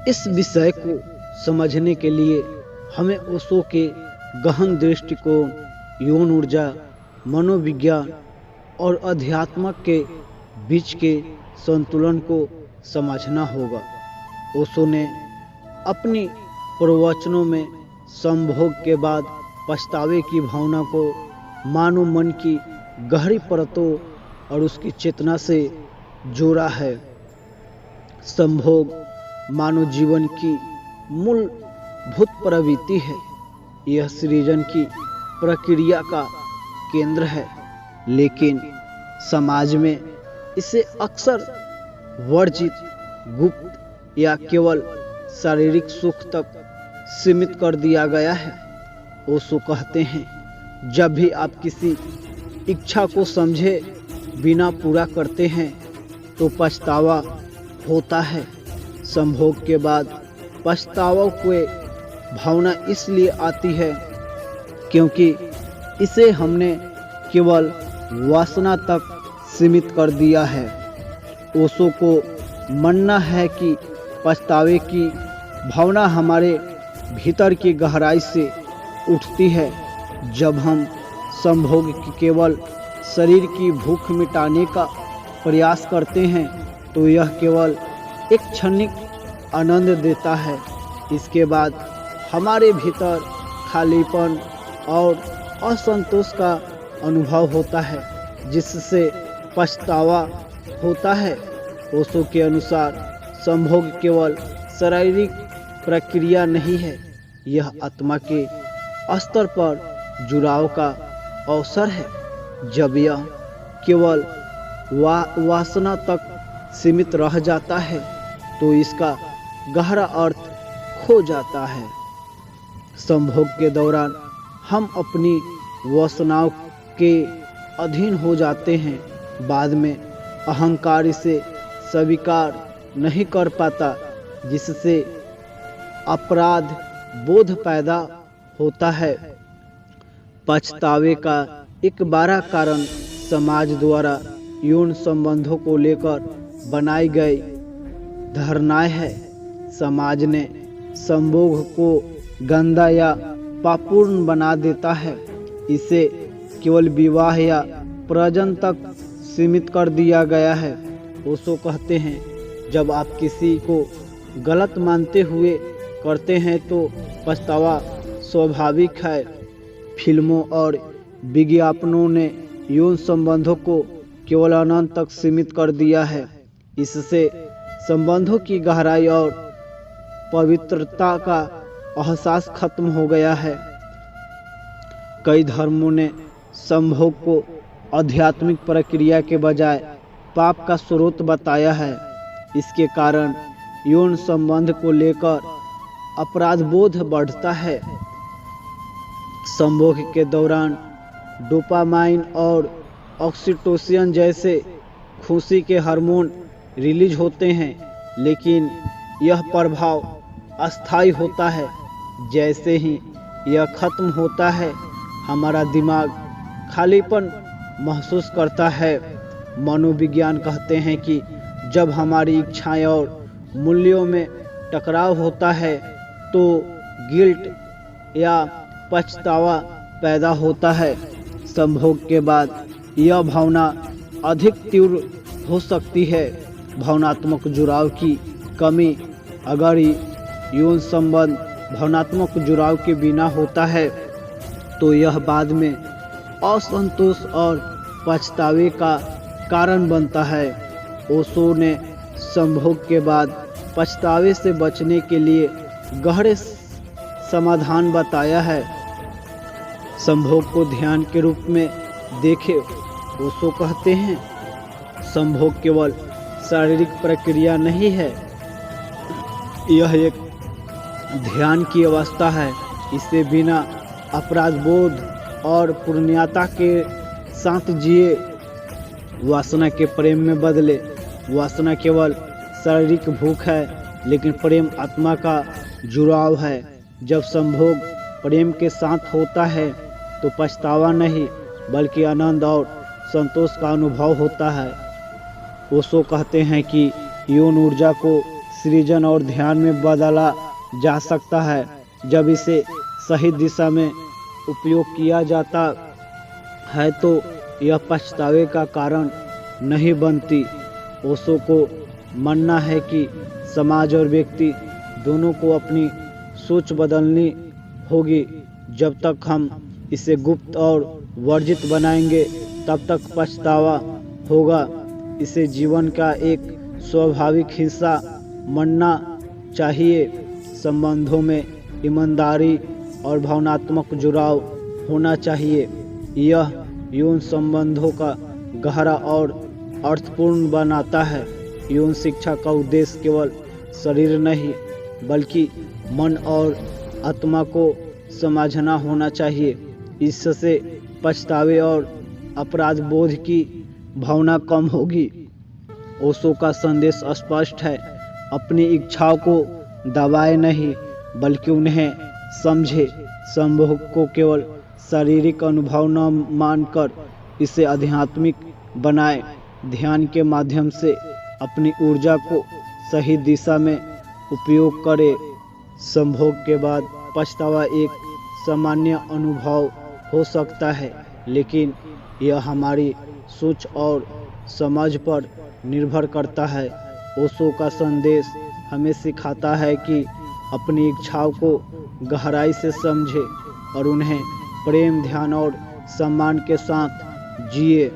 इस विषय को समझने के लिए हमें ओशो के गहन दृष्टिकोण, यौन ऊर्जा, मनोविज्ञान और अध्यात्म के बीच के संतुलन को समझना होगा। ओशो ने अपनी प्रवचनों में संभोग के बाद पछतावे की भावना को मानव मन की गहरी परतों और उसकी चेतना से जोड़ा है। संभोग मानव जीवन की मूलभूत प्रवृत्ति है। यह सृजन की प्रक्रिया का केंद्र है, लेकिन समाज में इसे अक्सर वर्जित, गुप्त या केवल शारीरिक सुख तक सीमित कर दिया गया है। ओशो कहते हैं, जब भी आप किसी इच्छा को समझे बिना पूरा करते हैं तो पछतावा होता है। संभोग के बाद पछतावा की भावना इसलिए आती है क्योंकि इसे हमने केवल वासना तक सीमित कर दिया है। ओशो को मानना है कि पछतावे की भावना हमारे भीतर की गहराई से उठती है। जब हम संभोग की केवल शरीर की भूख मिटाने का प्रयास करते हैं तो यह केवल एक क्षणिक आनंद देता है। इसके बाद हमारे भीतर खालीपन और असंतोष का अनुभव होता है, जिससे पछतावा होता है। ओशो के अनुसार संभोग केवल शारीरिक प्रक्रिया नहीं है, यह आत्मा के स्तर पर जुड़ाव का अवसर है। जब यह केवल वासना तक सीमित रह जाता है तो इसका गहरा अर्थ खो जाता है। संभोग के दौरान हम अपनी वासनाओं के अधीन हो जाते हैं। बाद में अहंकार इसे स्वीकार नहीं कर पाता, जिससे अपराध बोध पैदा होता है। पछतावे का एक बड़ा कारण समाज द्वारा यौन संबंधों को लेकर बनाई गई धारणाएं है। समाज ने संभोग को गंदा या पापपूर्ण बना देता है। इसे केवल विवाह या प्रजनन तक सीमित कर दिया गया है। ओशो कहते हैं, जब आप किसी को गलत मानते हुए करते हैं तो पछतावा स्वाभाविक है। फिल्मों और विज्ञापनों ने यौन संबंधों को केवल अनंत तक सीमित कर दिया है। इससे संबंधों की गहराई और पवित्रता का एहसास खत्म हो गया है। कई धर्मों ने संभोग को आध्यात्मिक प्रक्रिया के बजाय पाप का स्रोत बताया है। इसके कारण यौन संबंध को लेकर अपराध बोध बढ़ता है। संभोग के दौरान डोपामाइन और ऑक्सीटोसिन जैसे खुशी के हार्मोन रिलीज होते हैं, लेकिन यह प्रभाव अस्थायी होता है। जैसे ही यह खत्म होता है, हमारा दिमाग खालीपन महसूस करता है। मनोविज्ञान कहते हैं कि जब हमारी इच्छाएं और मूल्यों में टकराव होता है तो गिल्ट या पछतावा पैदा होता है। संभोग के बाद यह भावना अधिक तीव्र हो सकती है। भावनात्मक जुड़ाव की कमी, अगर यौन संबंध भावनात्मक जुड़ाव के बिना होता है तो यह बाद में असंतोष और पछतावे का कारण बनता है। ओशो ने संभोग के बाद पछतावे से बचने के लिए गहरे समाधान बताया है। संभोग को ध्यान के रूप में देखें। ओशो कहते हैं, संभोग केवल शारीरिक प्रक्रिया नहीं है, यह एक ध्यान की अवस्था है। इसे बिना अपराध बोध और पूर्णता के साथ जिए, वासना के प्रेम में बदले। वासना केवल शारीरिक भूख है, लेकिन प्रेम आत्मा का जुड़ाव है। जब संभोग प्रेम के साथ होता है तो पछतावा नहीं बल्कि आनंद और संतोष का अनुभव होता है। ओशो कहते हैं कि यौन ऊर्जा को सृजन और ध्यान में बदला जा सकता है जब इसे सही दिशा में उपयोग किया जाता है तो यह पछतावे का कारण नहीं बनती। ओशो को मानना है कि समाज और व्यक्ति दोनों को अपनी सोच बदलनी होगी। जब तक हम इसे गुप्त और वर्जित बनाएंगे तब तक पछतावा होगा। इसे जीवन का एक स्वाभाविक हिस्सा मानना चाहिए। संबंधों में ईमानदारी और भावनात्मक जुड़ाव होना चाहिए। यह यौन संबंधों का गहरा और अर्थपूर्ण बनाता है। यौन शिक्षा का उद्देश्य केवल शरीर नहीं बल्कि मन और आत्मा को समझना होना चाहिए। इससे पछतावे और अपराध बोध की भावना कम होगी। ओशो का संदेश स्पष्ट है, अपनी इच्छाओं को दबाए नहीं बल्कि उन्हें समझे। संभोग को केवल शारीरिक अनुभव न मानकर इसे आध्यात्मिक बनाए। ध्यान के माध्यम से अपनी ऊर्जा को सही दिशा में उपयोग करें। संभोग के बाद पछतावा एक सामान्य अनुभव हो सकता है, लेकिन यह हमारी सोच और समझ पर निर्भर करता है। ओशो का संदेश हमें सिखाता है कि अपनी इच्छाओं को गहराई से समझें और उन्हें प्रेम, ध्यान और सम्मान के साथ जिए।